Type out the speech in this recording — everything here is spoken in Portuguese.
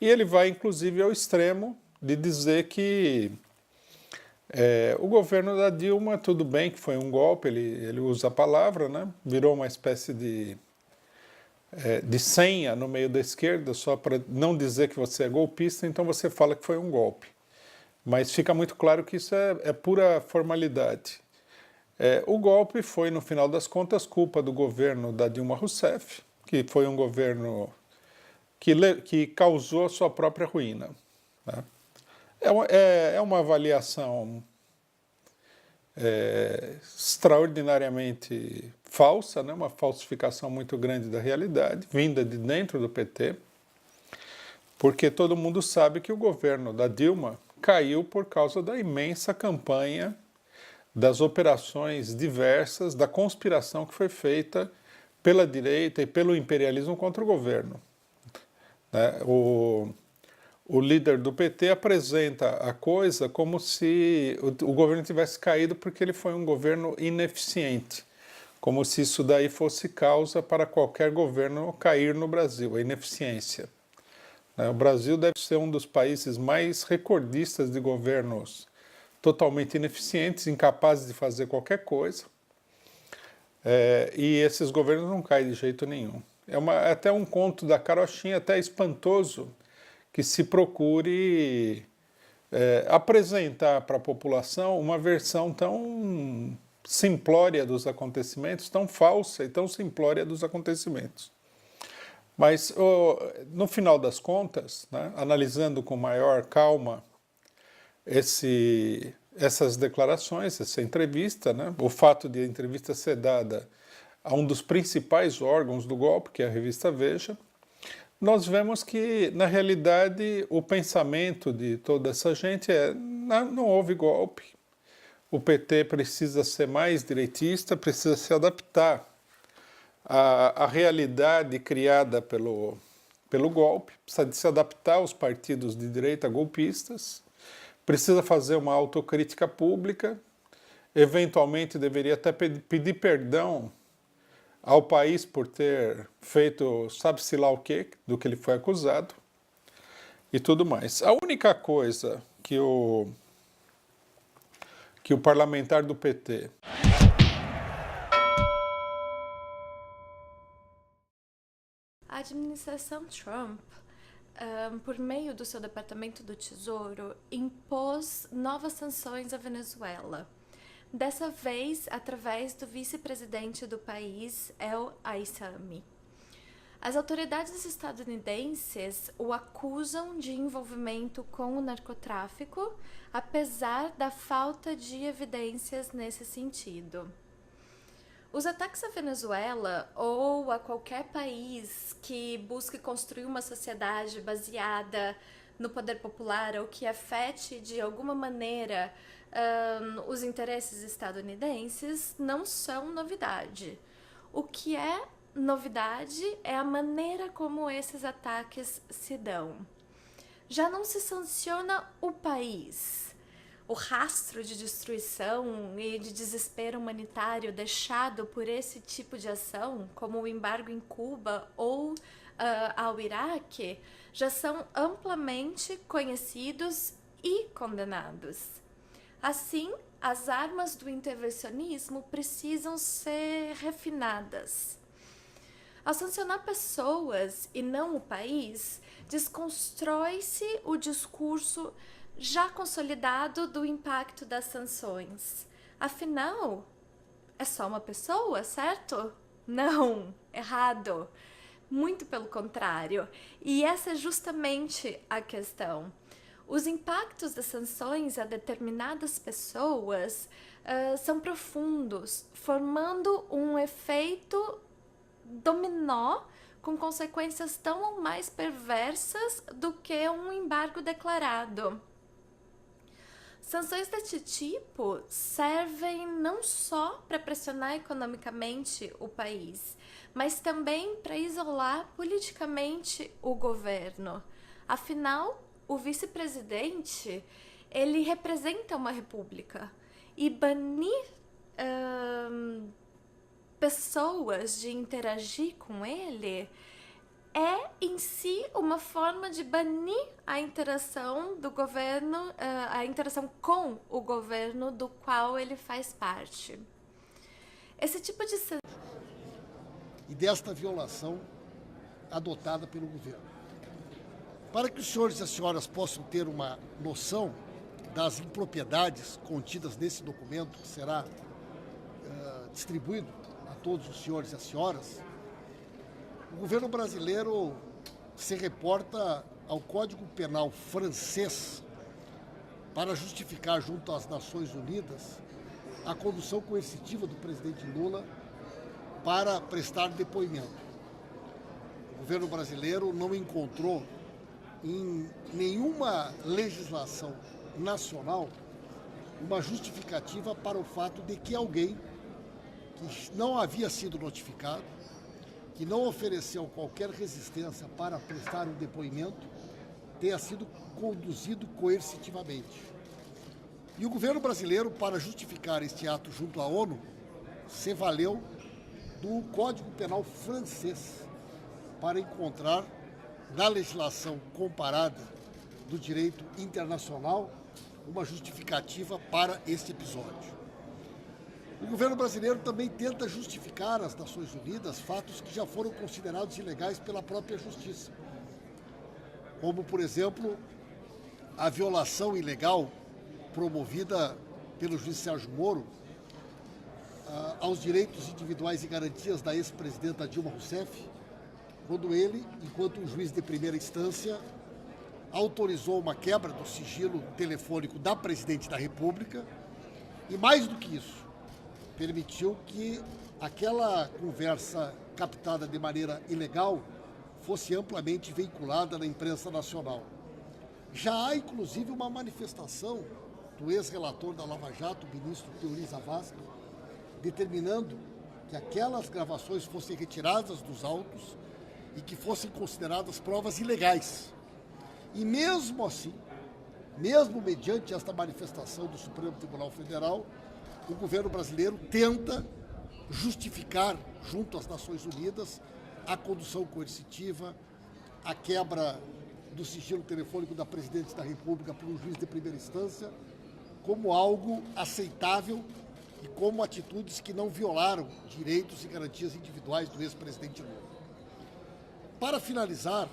E ele vai, inclusive, ao extremo de dizer que o governo da Dilma, tudo bem que foi um golpe, ele usa a palavra, né? Virou uma espécie de senha no meio da esquerda, só para não dizer que você é golpista, então você fala que foi um golpe. Mas fica muito claro que isso é pura formalidade. O golpe foi, no final das contas, culpa do governo da Dilma Rousseff, que foi um governo que causou a sua própria ruína, né? É uma avaliação extraordinariamente falsa, né? Uma falsificação muito grande da realidade, vinda de dentro do PT, porque todo mundo sabe que o governo da Dilma caiu por causa da imensa campanha, das operações diversas, da conspiração que foi feita pela direita e pelo imperialismo contra o governo. O líder do PT apresenta a coisa como se o governo tivesse caído porque ele foi um governo ineficiente, como se isso daí fosse causa para qualquer governo cair no Brasil, a ineficiência. O Brasil deve ser um dos países mais recordistas de governos totalmente ineficientes, incapazes de fazer qualquer coisa, e esses governos não caem de jeito nenhum. É até um conto da carochinha, até espantoso, que se procure apresentar para a população uma versão tão simplória dos acontecimentos, tão falsa e tão simplória dos acontecimentos. Mas, no final das contas, né, analisando com maior calma essas declarações, essa entrevista, né, o fato de a entrevista ser dada a um dos principais órgãos do golpe, que é a revista Veja, nós vemos que, na realidade, o pensamento de toda essa gente não houve golpe. O PT precisa ser mais direitista, precisa se adaptar à realidade criada pelo golpe, precisa se adaptar aos partidos de direita golpistas, precisa fazer uma autocrítica pública, eventualmente deveria até pedir perdão ao país por ter feito sabe-se lá o quê, do que ele foi acusado, e tudo mais. A única coisa que o parlamentar do PT... A administração Trump, por meio do seu Departamento do Tesouro, impôs novas sanções à Venezuela. Dessa vez, através do vice-presidente do país, El Aissami. As autoridades estadunidenses o acusam de envolvimento com o narcotráfico, apesar da falta de evidências nesse sentido. Os ataques à Venezuela ou a qualquer país que busque construir uma sociedade baseada no poder popular ou que afete de alguma maneira os interesses estadunidenses não são novidade. O que é novidade é a maneira como esses ataques se dão. Já não se sanciona o país. O rastro de destruição e de desespero humanitário deixado por esse tipo de ação, como o embargo em Cuba ou ao Iraque, já são amplamente conhecidos e condenados. Assim, as armas do intervencionismo precisam ser refinadas. Ao sancionar pessoas e não o país, desconstrói-se o discurso já consolidado do impacto das sanções. Afinal, é só uma pessoa, certo? Não, errado. Muito pelo contrário. E essa é justamente a questão. Os impactos das sanções a determinadas pessoas são profundos, formando um efeito dominó com consequências tão ou mais perversas do que um embargo declarado. Sanções deste tipo servem não só para pressionar economicamente o país, mas também para isolar politicamente o governo. Afinal, o vice-presidente, ele representa uma república e banir pessoas de interagir com ele é em si uma forma de banir a interação do governo, a interação com o governo do qual ele faz parte. Esse tipo de... E desta violação adotada pelo governo. Para que os senhores e as senhoras possam ter uma noção das impropriedades contidas nesse documento, que será distribuído a todos os senhores e as senhoras, o governo brasileiro se reporta ao Código Penal francês para justificar junto às Nações Unidas a condução coercitiva do presidente Lula para prestar depoimento. O governo brasileiro não encontrou em nenhuma legislação nacional uma justificativa para o fato de que alguém que não havia sido notificado, que não ofereceu qualquer resistência para prestar um depoimento, tenha sido conduzido coercitivamente. E o governo brasileiro, para justificar este ato junto à ONU, se valeu do Código Penal francês para encontrar na legislação comparada do direito internacional uma justificativa para este episódio. O governo brasileiro também tenta justificar às Nações Unidas fatos que já foram considerados ilegais pela própria justiça, como, por exemplo, a violação ilegal promovida pelo juiz Sérgio Moro aos direitos individuais e garantias da ex-presidenta Dilma Rousseff, quando ele, enquanto um juiz de primeira instância, autorizou uma quebra do sigilo telefônico da Presidente da República e, mais do que isso, permitiu que aquela conversa captada de maneira ilegal fosse amplamente veiculada na imprensa nacional. Já há, inclusive, uma manifestação do ex-relator da Lava Jato, o ministro Teori Zavascki, determinando que aquelas gravações fossem retiradas dos autos e que fossem consideradas provas ilegais. E mesmo assim, mesmo mediante esta manifestação do Supremo Tribunal Federal, o governo brasileiro tenta justificar, junto às Nações Unidas, a condução coercitiva, a quebra do sigilo telefônico da Presidente da República por um juiz de primeira instância, como algo aceitável e como atitudes que não violaram direitos e garantias individuais do ex-presidente Lula. Para finalizar,